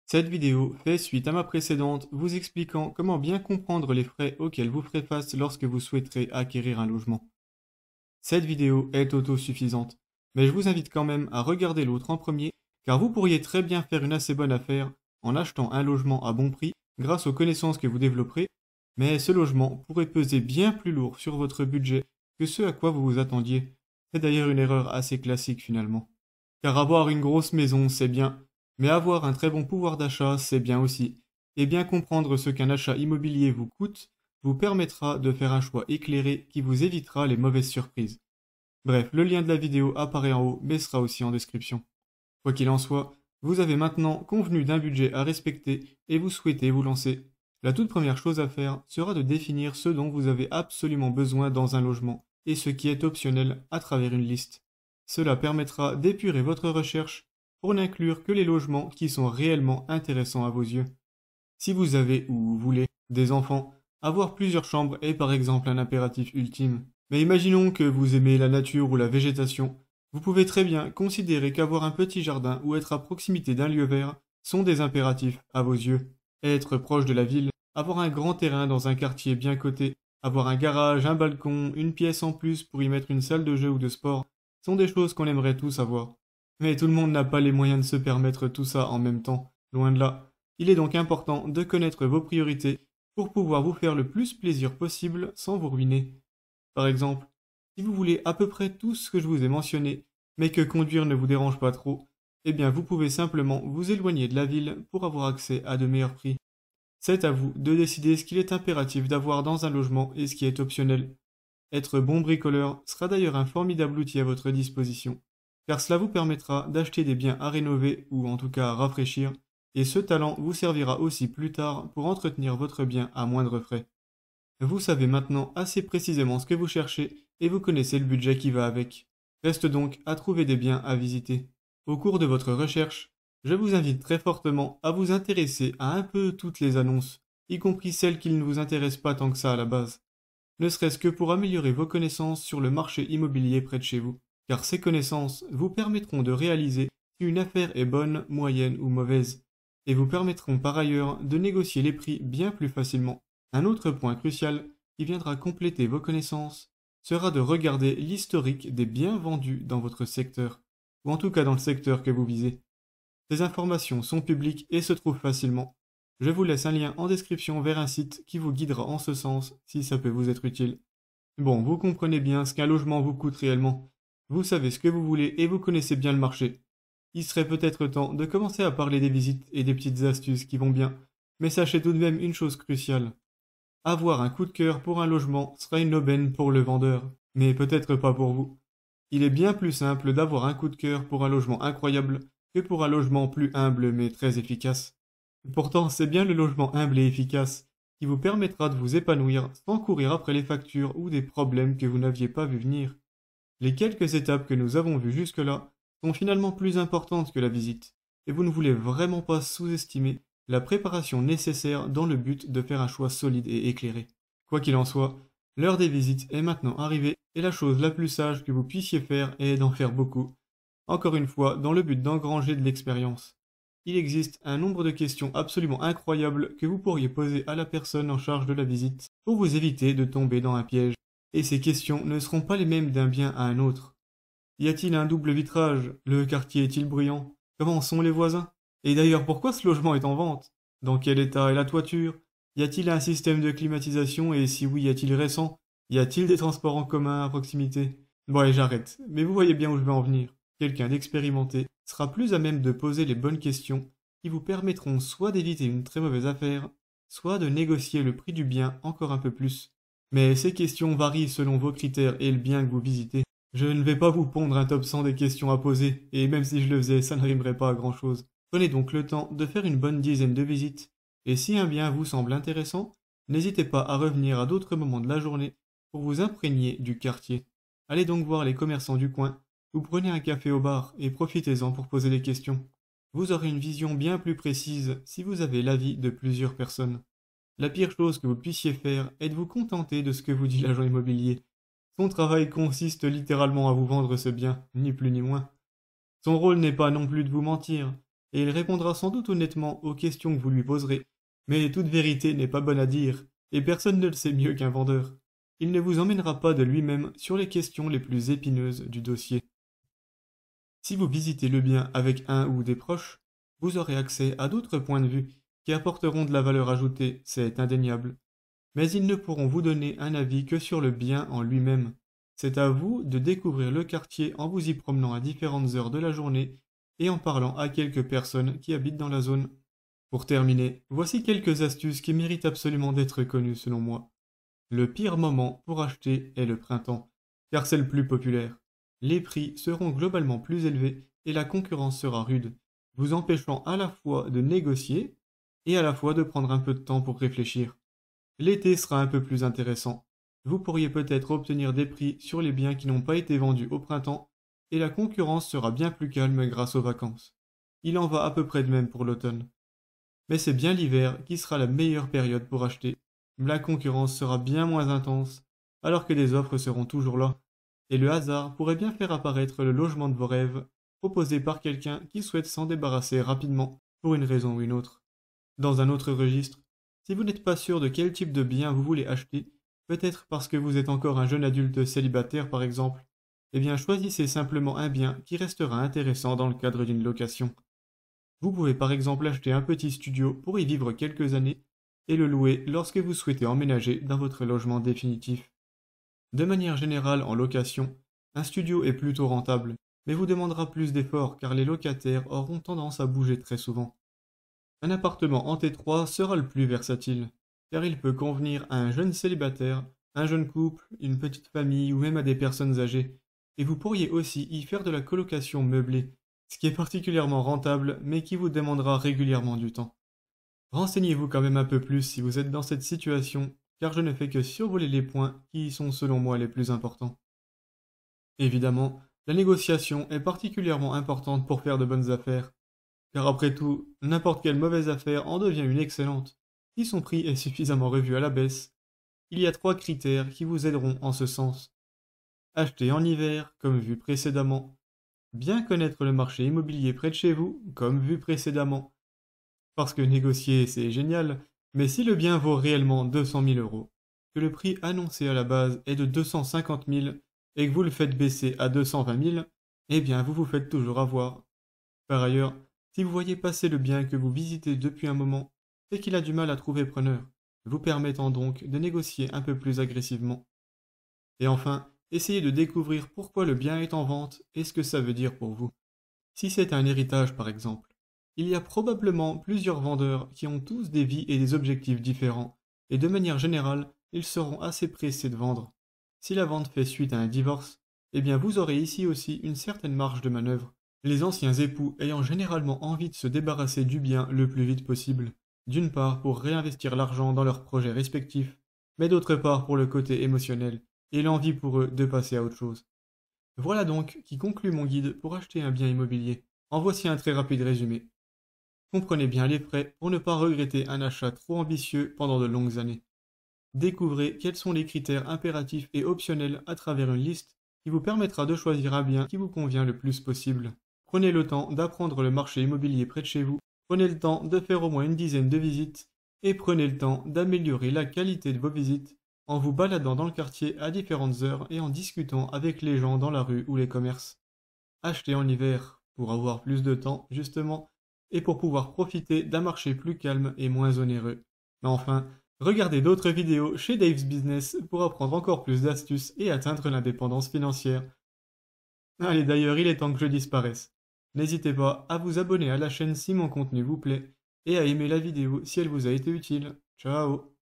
Cette vidéo fait suite à ma précédente vous expliquant comment bien comprendre les frais auxquels vous ferez face lorsque vous souhaiterez acquérir un logement. Cette vidéo est autosuffisante, mais je vous invite quand même à regarder l'autre en premier car vous pourriez très bien faire une assez bonne affaire en achetant un logement à bon prix grâce aux connaissances que vous développerez, mais ce logement pourrait peser bien plus lourd sur votre budget que ce à quoi vous vous attendiez. C'est d'ailleurs une erreur assez classique finalement. Car avoir une grosse maison, c'est bien, mais avoir un très bon pouvoir d'achat, c'est bien aussi. Et bien comprendre ce qu'un achat immobilier vous coûte vous permettra de faire un choix éclairé qui vous évitera les mauvaises surprises. Bref, le lien de la vidéo apparaît en haut, mais sera aussi en description. Quoi qu'il en soit, vous avez maintenant convenu d'un budget à respecter et vous souhaitez vous lancer. La toute première chose à faire sera de définir ce dont vous avez absolument besoin dans un logement et ce qui est optionnel à travers une liste. Cela permettra d'épurer votre recherche pour n'inclure que les logements qui sont réellement intéressants à vos yeux. Si vous avez ou vous voulez des enfants, avoir plusieurs chambres est par exemple un impératif ultime. Mais imaginons que vous aimez la nature ou la végétation. Vous pouvez très bien considérer qu'avoir un petit jardin ou être à proximité d'un lieu vert sont des impératifs à vos yeux. Être proche de la ville, avoir un grand terrain dans un quartier bien coté, avoir un garage, un balcon, une pièce en plus pour y mettre une salle de jeu ou de sport, sont des choses qu'on aimerait tous avoir. Mais tout le monde n'a pas les moyens de se permettre tout ça en même temps, loin de là. Il est donc important de connaître vos priorités pour pouvoir vous faire le plus plaisir possible sans vous ruiner. Par exemple, si vous voulez à peu près tout ce que je vous ai mentionné, mais que conduire ne vous dérange pas trop, eh bien vous pouvez simplement vous éloigner de la ville pour avoir accès à de meilleurs prix. C'est à vous de décider ce qu'il est impératif d'avoir dans un logement et ce qui est optionnel. Être bon bricoleur sera d'ailleurs un formidable outil à votre disposition, car cela vous permettra d'acheter des biens à rénover ou en tout cas à rafraîchir, et ce talent vous servira aussi plus tard pour entretenir votre bien à moindre frais. Vous savez maintenant assez précisément ce que vous cherchez et vous connaissez le budget qui va avec. Reste donc à trouver des biens à visiter. Au cours de votre recherche, je vous invite très fortement à vous intéresser à un peu toutes les annonces, y compris celles qui ne vous intéressent pas tant que ça à la base. Ne serait-ce que pour améliorer vos connaissances sur le marché immobilier près de chez vous, car ces connaissances vous permettront de réaliser si une affaire est bonne, moyenne ou mauvaise, et vous permettront par ailleurs de négocier les prix bien plus facilement. Un autre point crucial qui viendra compléter vos connaissances sera de regarder l'historique des biens vendus dans votre secteur, ou en tout cas dans le secteur que vous visez. Ces informations sont publiques et se trouvent facilement. Je vous laisse un lien en description vers un site qui vous guidera en ce sens si ça peut vous être utile. Bon, vous comprenez bien ce qu'un logement vous coûte réellement. Vous savez ce que vous voulez et vous connaissez bien le marché. Il serait peut-être temps de commencer à parler des visites et des petites astuces qui vont bien. Mais sachez tout de même une chose cruciale. Avoir un coup de cœur pour un logement sera une aubaine pour le vendeur, mais peut-être pas pour vous. Il est bien plus simple d'avoir un coup de cœur pour un logement incroyable que pour un logement plus humble mais très efficace. Pourtant, c'est bien le logement humble et efficace qui vous permettra de vous épanouir sans courir après les factures ou des problèmes que vous n'aviez pas vu venir. Les quelques étapes que nous avons vues jusque-là sont finalement plus importantes que la visite, et vous ne voulez vraiment pas sous-estimer la préparation nécessaire dans le but de faire un choix solide et éclairé. Quoi qu'il en soit, l'heure des visites est maintenant arrivée, et la chose la plus sage que vous puissiez faire est d'en faire beaucoup. Encore une fois, dans le but d'engranger de l'expérience. Il existe un nombre de questions absolument incroyables que vous pourriez poser à la personne en charge de la visite pour vous éviter de tomber dans un piège. Et ces questions ne seront pas les mêmes d'un bien à un autre. Y a-t-il un double vitrage? Le quartier est-il bruyant? Comment sont les voisins? Et d'ailleurs, pourquoi ce logement est en vente? Dans quel état est la toiture? Y a-t-il un système de climatisation et si oui, y a-t-il récent? Y a-t-il des transports en commun à proximité? Bon, allez, j'arrête. Mais vous voyez bien où je veux en venir. Quelqu'un d'expérimenté sera plus à même de poser les bonnes questions qui vous permettront soit d'éviter une très mauvaise affaire, soit de négocier le prix du bien encore un peu plus. Mais ces questions varient selon vos critères et le bien que vous visitez. Je ne vais pas vous pondre un top 100 des questions à poser, et même si je le faisais, ça ne rimerait pas à grand-chose. Prenez donc le temps de faire une bonne dizaine de visites, et si un bien vous semble intéressant, n'hésitez pas à revenir à d'autres moments de la journée pour vous imprégner du quartier. Allez donc voir les commerçants du coin, vous prenez un café au bar et profitez-en pour poser des questions. Vous aurez une vision bien plus précise si vous avez l'avis de plusieurs personnes. La pire chose que vous puissiez faire est de vous contenter de ce que vous dit l'agent immobilier. Son travail consiste littéralement à vous vendre ce bien, ni plus ni moins. Son rôle n'est pas non plus de vous mentir, et il répondra sans doute honnêtement aux questions que vous lui poserez. Mais toute vérité n'est pas bonne à dire, et personne ne le sait mieux qu'un vendeur. Il ne vous emmènera pas de lui-même sur les questions les plus épineuses du dossier. Si vous visitez le bien avec un ou des proches, vous aurez accès à d'autres points de vue qui apporteront de la valeur ajoutée, c'est indéniable. Mais ils ne pourront vous donner un avis que sur le bien en lui-même. C'est à vous de découvrir le quartier en vous y promenant à différentes heures de la journée et en parlant à quelques personnes qui habitent dans la zone. Pour terminer, voici quelques astuces qui méritent absolument d'être connues selon moi. Le pire moment pour acheter est le printemps, car c'est le plus populaire. Les prix seront globalement plus élevés et la concurrence sera rude, vous empêchant à la fois de négocier et à la fois de prendre un peu de temps pour réfléchir. L'été sera un peu plus intéressant. Vous pourriez peut-être obtenir des prix sur les biens qui n'ont pas été vendus au printemps et la concurrence sera bien plus calme grâce aux vacances. Il en va à peu près de même pour l'automne. Mais c'est bien l'hiver qui sera la meilleure période pour acheter. La concurrence sera bien moins intense, alors que des offres seront toujours là. Et le hasard pourrait bien faire apparaître le logement de vos rêves, proposé par quelqu'un qui souhaite s'en débarrasser rapidement, pour une raison ou une autre. Dans un autre registre, si vous n'êtes pas sûr de quel type de bien vous voulez acheter, peut-être parce que vous êtes encore un jeune adulte célibataire par exemple, eh bien choisissez simplement un bien qui restera intéressant dans le cadre d'une location. Vous pouvez par exemple acheter un petit studio pour y vivre quelques années et le louer lorsque vous souhaitez emménager dans votre logement définitif. De manière générale en location, un studio est plutôt rentable, mais vous demandera plus d'efforts car les locataires auront tendance à bouger très souvent. Un appartement en T3 sera le plus versatile, car il peut convenir à un jeune célibataire, un jeune couple, une petite famille ou même à des personnes âgées, et vous pourriez aussi y faire de la colocation meublée, ce qui est particulièrement rentable mais qui vous demandera régulièrement du temps. Renseignez-vous quand même un peu plus si vous êtes dans cette situation, car je ne fais que survoler les points qui sont selon moi les plus importants. Évidemment, la négociation est particulièrement importante pour faire de bonnes affaires, car après tout, n'importe quelle mauvaise affaire en devient une excellente, si son prix est suffisamment revu à la baisse. Il y a 3 critères qui vous aideront en ce sens. Acheter en hiver, comme vu précédemment. Bien connaître le marché immobilier près de chez vous, comme vu précédemment. Parce que négocier, c'est génial, mais si le bien vaut réellement 200 000 euros, que le prix annoncé à la base est de 250 000 et que vous le faites baisser à 220 000, eh bien vous vous faites toujours avoir. Par ailleurs, si vous voyez passer le bien que vous visitez depuis un moment, c'est qu'il a du mal à trouver preneur, vous permettant donc de négocier un peu plus agressivement. Et enfin, essayez de découvrir pourquoi le bien est en vente et ce que ça veut dire pour vous. Si c'est un héritage par exemple, il y a probablement plusieurs vendeurs qui ont tous des vies et des objectifs différents, et de manière générale, ils seront assez pressés de vendre. Si la vente fait suite à un divorce, eh bien vous aurez ici aussi une certaine marge de manœuvre, les anciens époux ayant généralement envie de se débarrasser du bien le plus vite possible, d'une part pour réinvestir l'argent dans leurs projets respectifs, mais d'autre part pour le côté émotionnel, et l'envie pour eux de passer à autre chose. Voilà donc qui conclut mon guide pour acheter un bien immobilier. En voici un très rapide résumé. Comprenez bien les frais pour ne pas regretter un achat trop ambitieux pendant de longues années. Découvrez quels sont les critères impératifs et optionnels à travers une liste qui vous permettra de choisir un bien qui vous convient le plus possible. Prenez le temps d'apprendre le marché immobilier près de chez vous, prenez le temps de faire au moins une dizaine de visites et prenez le temps d'améliorer la qualité de vos visites en vous baladant dans le quartier à différentes heures et en discutant avec les gens dans la rue ou les commerces. Achetez en hiver pour avoir plus de temps, justement, et pour pouvoir profiter d'un marché plus calme et moins onéreux. Mais enfin, regardez d'autres vidéos chez Dave's Business pour apprendre encore plus d'astuces et atteindre l'indépendance financière. Allez d'ailleurs, il est temps que je disparaisse. N'hésitez pas à vous abonner à la chaîne si mon contenu vous plaît, et à aimer la vidéo si elle vous a été utile. Ciao!